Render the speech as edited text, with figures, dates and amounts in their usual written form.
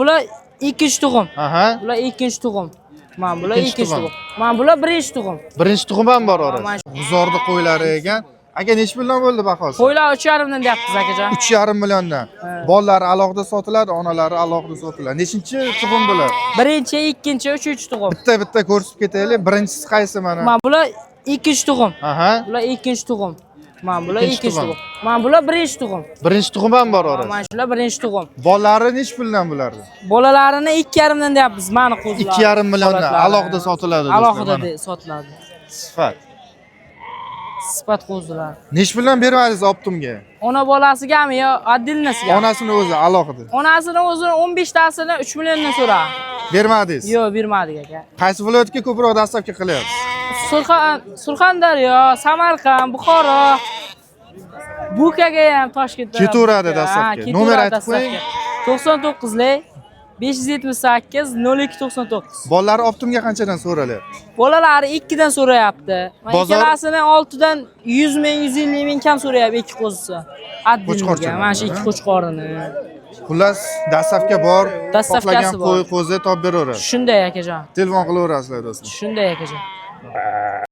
Bular ikkinchi tug'um. Aha. Bular ikkinchi tug'um. Mana bular Ikkinchi ikkinchi tug'um. tug'um. Mana bular birinchi tug'um. Birinchi tug'um ham bor Mana orada. shu. G'uzorni qo'ylari ekan. Aka necha million bo'ldi bahosi? Qo'ylar 3,5 dan deyapmiz akajon. 3,5 milliondan. Bollari alohida sotiladi, onalari alohida sotiladi. Nechinchi tug'um bular? Birinchi, ikkinchi, uchinchi tug'um. Bitta ko'rsatib ketaylik. Birinchisi qaysi mana? Mana bular ikkinchi tug'um. Aha. Bular ikkinchi tug'um. Mana bular Ikkinchi ikkinchi tug'um. tug'um. Mana bular birinchi tug'um. Birinchi tug'um ham bor orada. Mana shular birinchi tug'um. Bollari necha puldan bularni? Bolalarini 2,5 dan deyapmiz. Mana qo'zilar. 2,5 milliondan alohida sotiladi do'stlar. Alohida mana. sotiladi. Sifat. Sifat qo'zilar. Necha puldan bermadingiz Optimga? Ona bolasigami yo отдельносiga? Onasini o'zi alohida. Onasini o'zini 15 tasini 3 milliondan so'ra. Bermadingiz. Yo'q, bermadik aka. Qaysi viloyatga ko'proq dastavka qilyapsiz? Surxondaryo, Samarqand, Buxoro. Bukaga ham Toshkentda. Ketaveradi dastavka. Nomer aytib qo'ying. 99lik 578 0299. Bollari Optimga qanchadan so'ralyapti? Bolalari 2 dan so'rayapti. Mana Bozor- ikkalasini 6 dan 100 ming, 150 ming kam so'rayapti ikki qo'zisi. Qo'chqorcha. Mana shu ikki qo'chqorini. Xullas, dastavka bor. Dastavkasi Xohlagan bor. qo'zi topib beraveradi. Shunday akajon. Telefon qilaverasizlar do'stlar. Shunday akajon.